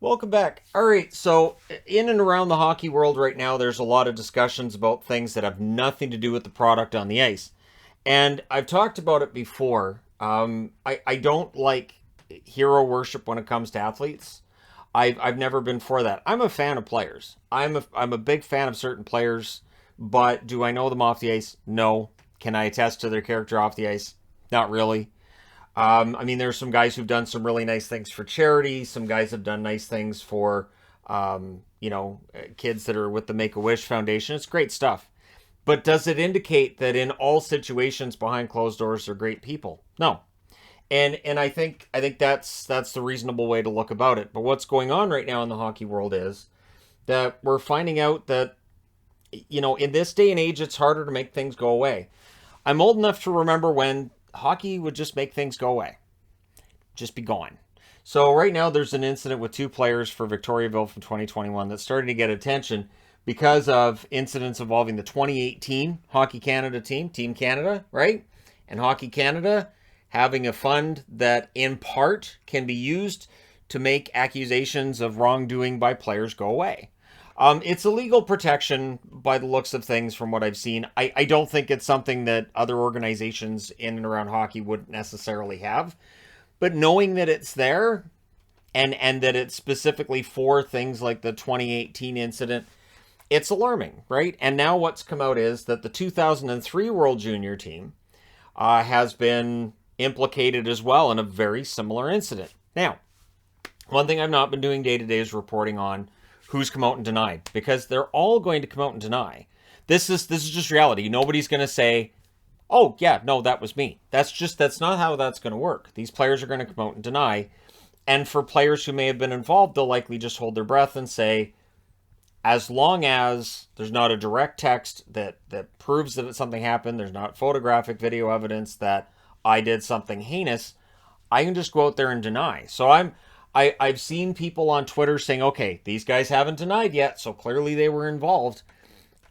Welcome back. All right, so in and around the hockey world right now, there's a lot of discussions about things that have nothing to do with the product on the ice. And I've talked about it before. I don't like hero worship when it comes to athletes. I've never been for that. I'm a fan of players. I'm a big fan of certain players, but do I know them off the ice? No. Can I attest to their character off the ice? Not really. I mean, there's some guys who've done some really nice things for charity. Some guys have done nice things for, kids that are with the Make a Wish Foundation. It's great stuff. But does it indicate that in all situations behind closed doors they're great people? No. And I think that's the reasonable way to look about it. But what's going on right now in the hockey world is that we're finding out that in this day and age it's harder to make things go away. I'm old enough to remember when hockey would just make things go away, just be gone. So right now there's an incident with two players for Victoriaville from 2021 that's starting to get attention because of incidents involving the 2018 Hockey Canada team, Team Canada, right? And Hockey Canada having a fund that in part can be used to make accusations of wrongdoing by players go away. It's a legal protection by the looks of things from what I've seen. I don't think it's something that other organizations in and around hockey wouldn't necessarily have. But knowing that it's there and that it's specifically for things like the 2018 incident, it's alarming, right? And now what's come out is that the 2003 World Junior team has been implicated as well in a very similar incident. Now, one thing I've not been doing day to day is reporting on who's come out and denied, because they're all going to come out and deny. This is just reality. Nobody's going to say, "Oh yeah, no, that was me." That's not how that's going to work. These players are going to come out and deny, and for players who may have been involved, they'll likely just hold their breath and say, as long as there's not a direct text that proves that something happened, there's not photographic video evidence that I did something heinous, I can just go out there and deny. So I've seen people on Twitter saying, okay, these guys haven't denied yet, so clearly they were involved.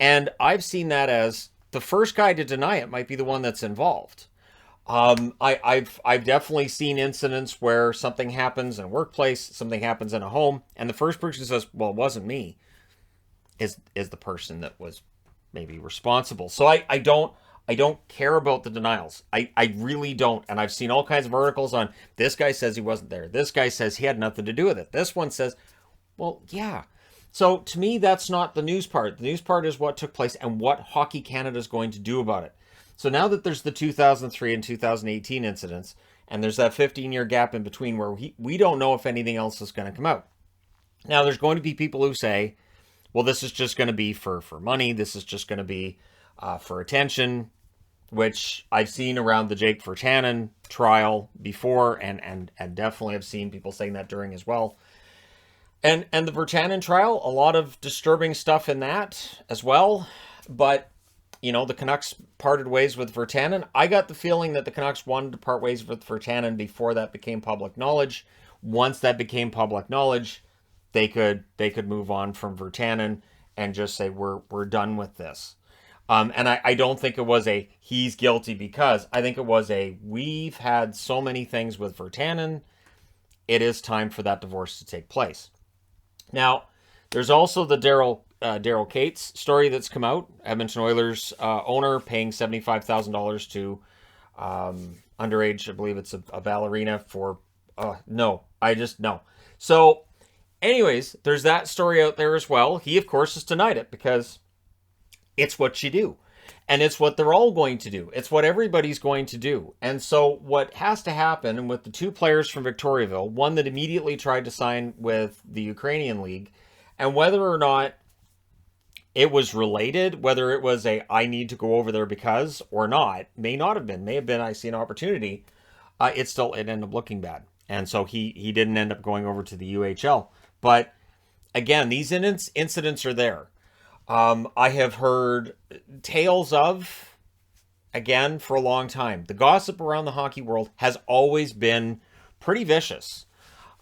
And I've seen that as the first guy to deny it might be the one that's involved. I've definitely seen incidents where something happens in a workplace, something happens in a home, and the first person says, "Well, it wasn't me," is the person that was maybe responsible. So I don't care about the denials. I really don't. And I've seen all kinds of articles on this guy says he wasn't there. This guy says he had nothing to do with it. This one says, well, yeah. So to me, that's not the news part. The news part is what took place and what Hockey Canada is going to do about it. So now that there's the 2003 and 2018 incidents, and there's that 15-year gap in between where we don't know if anything else is going to come out. Now, there's going to be people who say, well, this is just going to be for money. This is just going to be for attention, which I've seen around the Jake Virtanen trial before, and definitely have seen people saying that during as well. And the Virtanen trial, a lot of disturbing stuff in that as well. But, the Canucks parted ways with Virtanen. I got the feeling that the Canucks wanted to part ways with Virtanen before that became public knowledge. Once that became public knowledge, they could move on from Virtanen and just say, we're done with this. And I don't think it was a he's guilty because. I think it was a we've had so many things with Virtanen. It is time for that divorce to take place. Now, there's also the Daryl Cates story that's come out. Edmonton Oilers owner paying $75,000 to underage, I believe it's a ballerina for, no. So, anyways, there's that story out there as well. He, of course, has denied it because it's what you do. And it's what they're all going to do. It's what everybody's going to do. And so what has to happen, and with the two players from Victoriaville, one that immediately tried to sign with the Ukrainian League, and whether or not it was related, whether it was a I need to go over there because or not, may not have been. May have been I see an opportunity. It ended up looking bad. And so he didn't end up going over to the UHL. But again, these incidents are there. I have heard tales of, again, for a long time. The gossip around the hockey world has always been pretty vicious.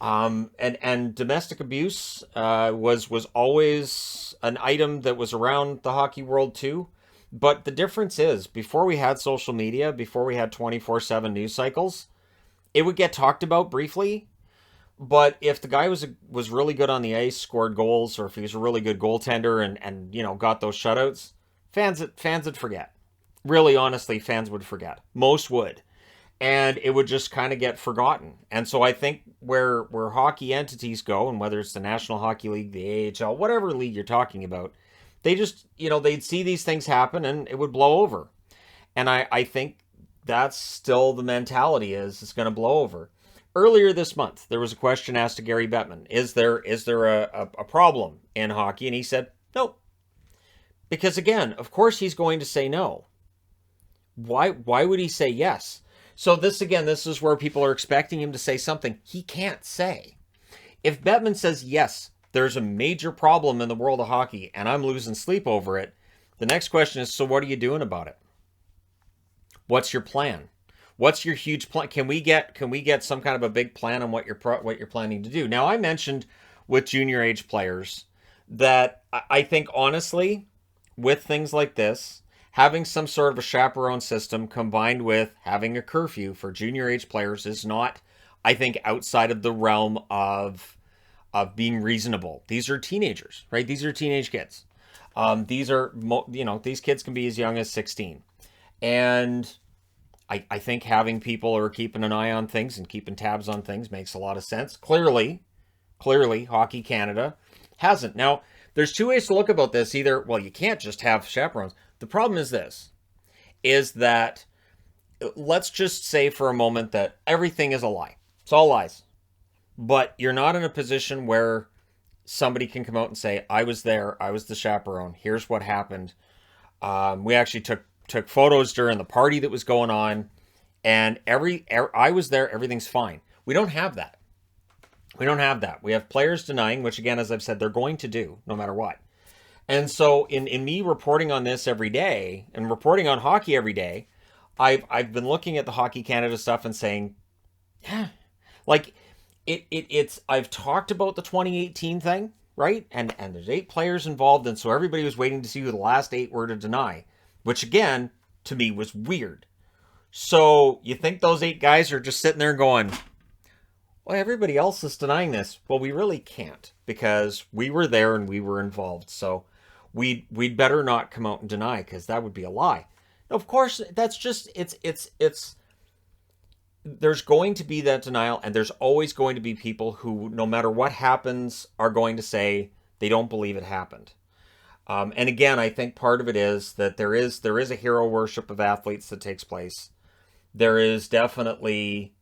And domestic abuse was always an item that was around the hockey world too. But the difference is, before we had social media, before we had 24/7 news cycles, it would get talked about briefly. But if the guy was really good on the ice, scored goals, or if he was a really good goaltender and got those shutouts, fans would forget. Really, honestly, fans would forget. Most would, and it would just kind of get forgotten. And so I think where hockey entities go, and whether it's the National Hockey League, the AHL, whatever league you're talking about, they just they'd see these things happen and it would blow over. And I think that's still the mentality, is it's going to blow over. Earlier this month, there was a question asked to Gary Bettman: Is there a problem in hockey? And he said no, because again, of course, he's going to say no. Why would he say yes? So this is where people are expecting him to say something he can't say. If Bettman says yes, there's a major problem in the world of hockey, and I'm losing sleep over it, the next question is, so what are you doing about it? What's your plan? What's your huge plan? Can we get some kind of a big plan on what you're planning to do? Now, I mentioned with junior age players that I think, honestly, with things like this, having some sort of a chaperone system combined with having a curfew for junior age players is not, I think, outside of the realm of being reasonable. These are teenagers, right? These are teenage kids. These kids can be as young as 16. And I think having people who are keeping an eye on things and keeping tabs on things makes a lot of sense. Clearly, Hockey Canada hasn't. Now, there's two ways to look about this. Either, well, you can't just have chaperones. The problem is this, is that let's just say for a moment that everything is a lie. It's all lies. But you're not in a position where somebody can come out and say, I was there, I was the chaperone, here's what happened. We actually took photos during the party that was going on, and I was there, everything's fine. We don't have that. We have players denying, which again, as I've said, they're going to do no matter what. And so in me reporting on this every day and reporting on hockey every day, I've been looking at the Hockey Canada stuff and saying, yeah, like it's I've talked about the 2018 thing, right? And there's 8 players involved, and so everybody was waiting to see who the last 8 were to deny, which again, to me, was weird. So you think those 8 guys are just sitting there going, well, everybody else is denying this. Well, we really can't, because we were there and we were involved. So we'd better not come out and deny, because that would be a lie. Of course, that's just, it's there's going to be that denial, and there's always going to be people who, no matter what happens, are going to say they don't believe it happened. And again, I think part of it is that there is a hero worship of athletes that takes place. There is definitely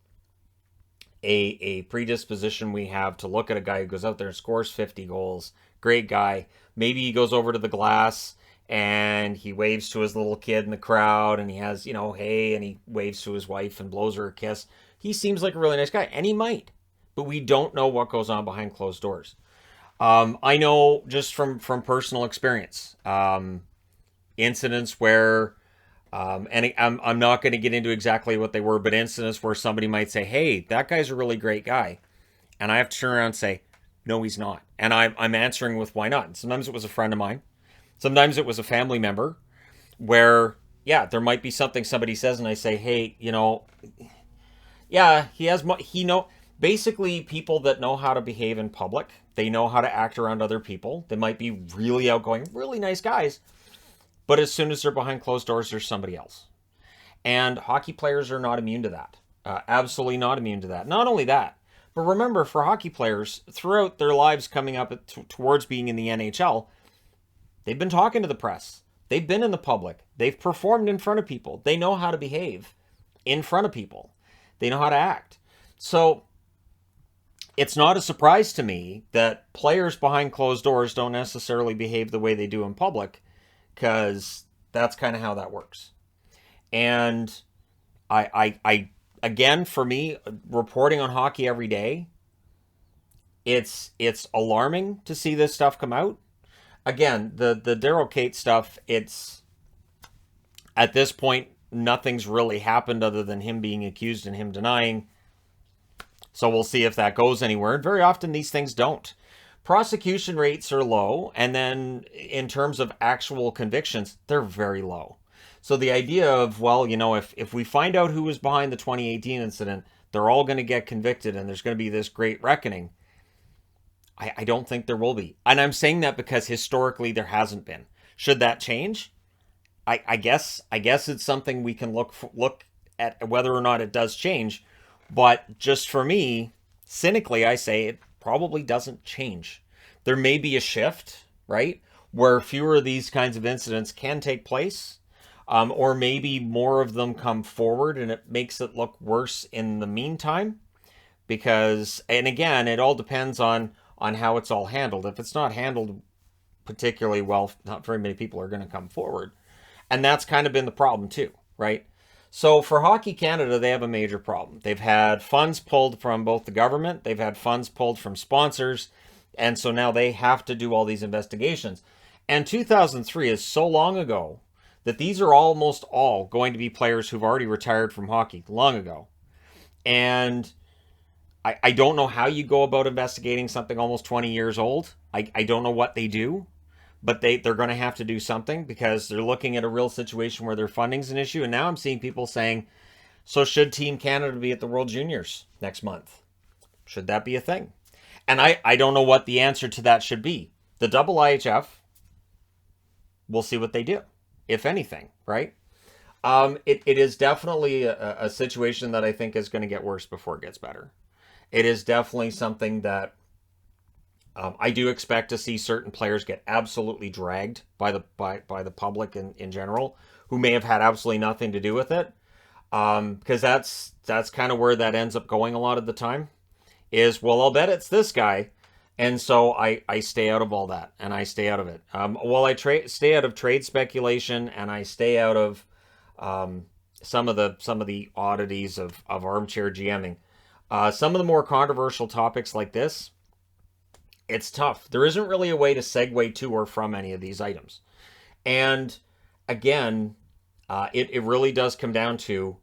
a predisposition we have to look at a guy who goes out there and scores 50 goals. Great guy. Maybe he goes over to the glass and he waves to his little kid in the crowd, and he has, hey, and he waves to his wife and blows her a kiss. He seems like a really nice guy, and he might, but we don't know what goes on behind closed doors. I know just from personal experience, incidents where, and I'm not going to get into exactly what they were, but incidents where somebody might say, hey, that guy's a really great guy. And I have to turn around and say, no, he's not. And I'm answering with why not. And sometimes it was a friend of mine. Sometimes it was a family member where, yeah, there might be something somebody says and I say, hey, yeah, basically people that know how to behave in public, they know how to act around other people. They might be really outgoing, really nice guys, but as soon as they're behind closed doors, there's somebody else. And hockey players are not immune to that. Absolutely not immune to that. Not only that, but remember, for hockey players, throughout their lives coming up towards being in the NHL, they've been talking to the press. They've been in the public. They've performed in front of people. They know how to behave in front of people. They know how to act. So it's not a surprise to me that players behind closed doors don't necessarily behave the way they do in public, because that's kind of how that works. And I again, for me, reporting on hockey every day, it's alarming to see this stuff come out. Again, the Daryl Kate stuff, it's, at this point, nothing's really happened other than him being accused and him denying. So we'll see if that goes anywhere. And very often these things don't. Prosecution rates are low, and then in terms of actual convictions, they're very low. So the idea of, well, if we find out who was behind the 2018 incident, they're all going to get convicted and there's going to be this great reckoning. I don't think there will be. And I'm saying that because historically there hasn't been. Should that change? I guess it's something we can look at whether or not it does change. But just for me, cynically, I say it probably doesn't change. There may be a shift, right, where fewer of these kinds of incidents can take place, or maybe more of them come forward and it makes it look worse in the meantime. Because, and again, it all depends on how it's all handled. If it's not handled particularly well, not very many people are going to come forward. And that's kind of been the problem too, right? So for Hockey Canada, they have a major problem. They've had funds pulled from both the government, they've had funds pulled from sponsors, and so now they have to do all these investigations. And 2003 is so long ago that these are almost all going to be players who've already retired from hockey long ago. And I don't know how you go about investigating something almost 20 years old. I don't know what they do, but they're going to have to do something because they're looking at a real situation where their funding's an issue. And now I'm seeing people saying, so should Team Canada be at the World Juniors next month? Should that be a thing? And I don't know what the answer to that should be. The IIHF, we'll see what they do, if anything, right? It is definitely a situation that I think is going to get worse before it gets better. It is definitely something that I do expect to see certain players get absolutely dragged by the public in general, who may have had absolutely nothing to do with it, because that's kind of where that ends up going a lot of the time. Is, well, I'll bet it's this guy, and so I stay out of all that, and I stay out of it. Well, I stay out of trade speculation, and I stay out of some of the oddities of armchair GMing. Some of the more controversial topics like this, it's tough. There isn't really a way to segue to or from any of these items. And again, it really does come down to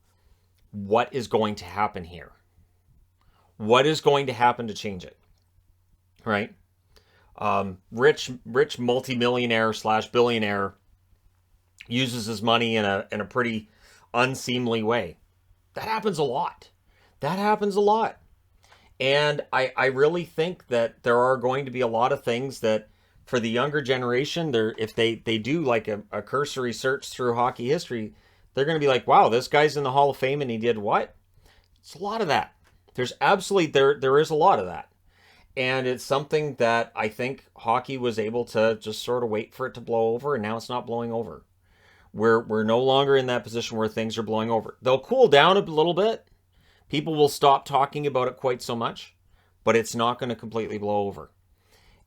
what is going to happen here. What is going to happen to change it? Right? Rich multimillionaire / billionaire uses his money in a pretty unseemly way. That happens a lot. And I really think that there are going to be a lot of things that for the younger generation, if they do like a cursory search through hockey history, they're going to be like, wow, this guy's in the Hall of Fame and he did what? It's a lot of that. There's absolutely, there is a lot of that. And it's something that I think hockey was able to just sort of wait for it to blow over, and now it's not blowing over. We're no longer in that position where things are blowing over. They'll cool down a little bit. People will stop talking about it quite so much, but it's not going to completely blow over.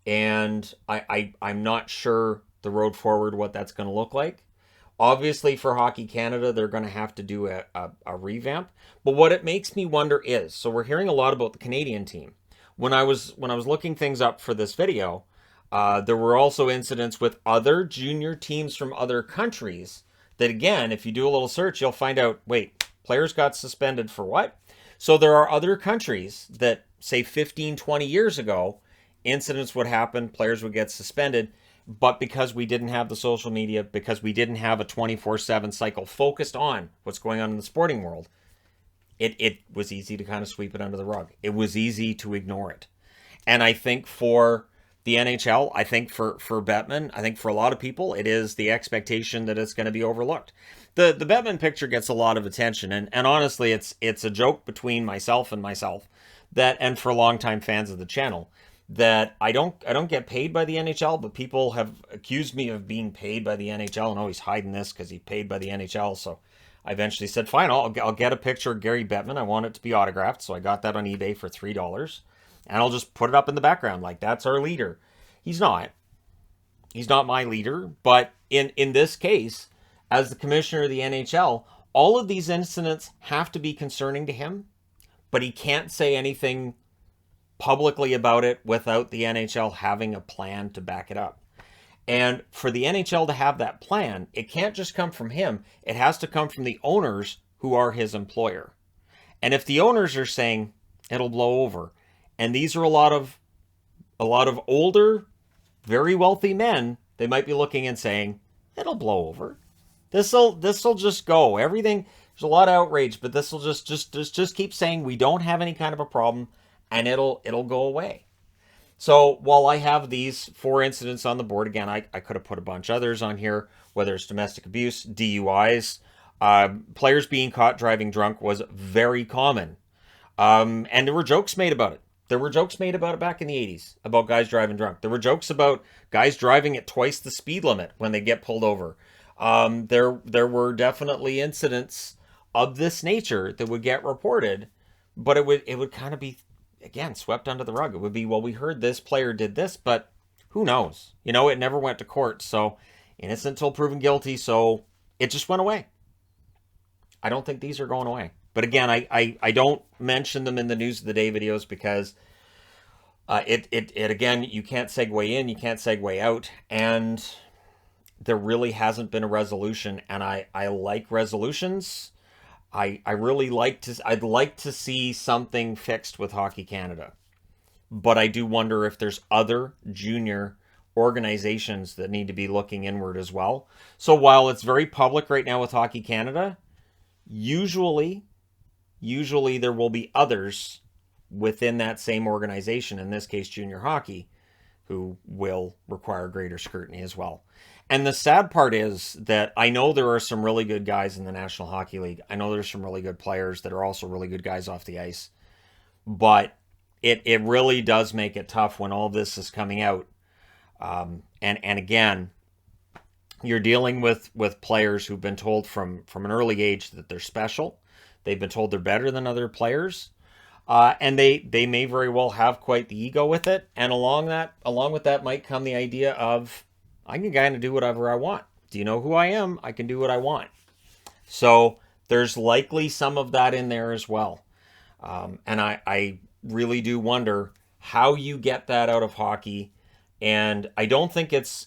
And I'm not sure the road forward what that's going to look like. Obviously, for Hockey Canada, they're going to have to do a revamp. But what it makes me wonder is, so we're hearing a lot about the Canadian team. When I was looking things up for this video, there were also incidents with other junior teams from other countries that, again, if you do a little search, you'll find out, wait, players got suspended for what? So there are other countries that, say, 15, 20 years ago, incidents would happen, players would get suspended, but because we didn't have the social media, because we didn't have a 24/7 cycle focused on what's going on in the sporting world, it was easy to kind of sweep it under the rug. It was easy to ignore it. And I think for the NHL, I think for Bettman, I think for a lot of people, it is the expectation that it's going to be overlooked. The Bettman picture gets a lot of attention, and honestly, it's a joke between myself that, and for longtime fans of the channel, that I don't get paid by the NHL, but people have accused me of being paid by the NHL, and he's hiding this because he's paid by the NHL. So I eventually said, fine, I'll get a picture of Gary Bettman. I want it to be autographed, so I got that on eBay for $3, and I'll just put it up in the background like that's our leader. He's not my leader, but in this case, as the commissioner of the NHL, all of these incidents have to be concerning to him, but he can't say anything publicly about it without the NHL having a plan to back it up. And for the NHL to have that plan, it can't just come from him. It has to come from the owners who are his employer. And if the owners are saying it'll blow over, and these are a lot of older, very wealthy men, they might be looking and saying it'll blow over. This'll just go. Everything, There's a lot of outrage, but this will just keep saying we don't have any kind of a problem, and it'll go away. So while I have these 4 incidents on the board, again, I could have put a bunch others on here, whether it's domestic abuse, DUIs, players being caught driving drunk was very common. And there were jokes made about it. There were jokes made about it back in the 80s about guys driving drunk. There were jokes about guys driving at twice the speed limit when they get pulled over. There were definitely incidents of this nature that would get reported, but it would kind of be, again, swept under the rug. It would be, well, we heard this player did this, but who knows? It never went to court. So innocent until proven guilty. So it just went away. I don't think these are going away. But again, I don't mention them in the news of the day videos because it again, you can't segue in, you can't segue out, and there really hasn't been a resolution. And I like resolutions. I'd like to see something fixed with Hockey Canada. But I do wonder if there's other junior organizations that need to be looking inward as well. So while it's very public right now with Hockey Canada, usually there will be others within that same organization, in this case junior hockey, who will require greater scrutiny as well. And the sad part is that I know there are some really good guys in the National Hockey League. I know there's some really good players that are also really good guys off the ice. But it really does make it tough when all this is coming out. And again, you're dealing with players who've been told from an early age that they're special. They've been told they're better than other players. And they may very well have quite the ego with it. And along with that might come the idea of, I can kind of do whatever I want. Do you know who I am? I can do what I want. So there's likely some of that in there as well. And I really do wonder how you get that out of hockey. And I don't think it's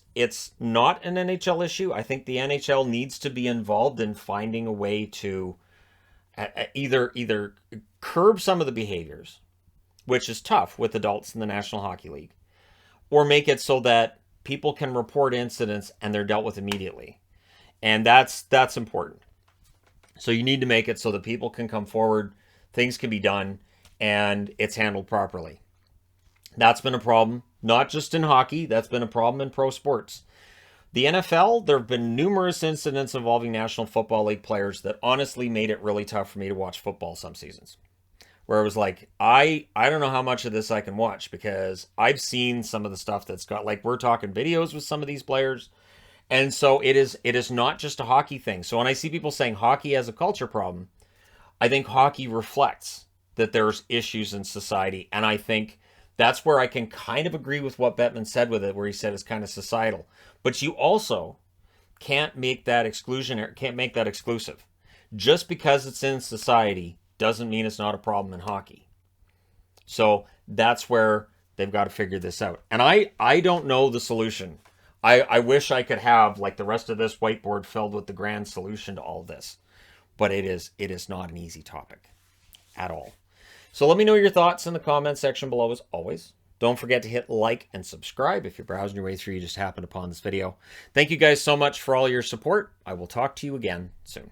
not an NHL issue. I think the NHL needs to be involved in finding a way to either curb some of the behaviors, which is tough with adults in the National Hockey League, or make it so that people can report incidents and they're dealt with immediately. And that's important. So you need to make it so that people can come forward, things can be done, and it's handled properly. That's been a problem, not just in hockey. That's been a problem in pro sports. The NFL, there have been numerous incidents involving National Football League players that honestly made it really tough for me to watch football some seasons. Where I was like, I don't know how much of this I can watch, because I've seen some of the stuff that's got, like, we're talking videos with some of these players. And so it is not just a hockey thing. So when I see people saying hockey has a culture problem, I think hockey reflects that there's issues in society. And I think that's where I can kind of agree with what Bettman said with it, where he said it's kind of societal. But you also can't make that exclusive. Just because it's in society doesn't mean it's not a problem in hockey. So that's where they've got to figure this out. And I don't know the solution. I wish I could have, like, the rest of this whiteboard filled with the grand solution to all of this. But it is not an easy topic at all. So let me know your thoughts in the comment section below as always. Don't forget to hit like and subscribe if you're browsing your way through, you just happened upon this video. Thank you guys so much for all your support. I will talk to you again soon.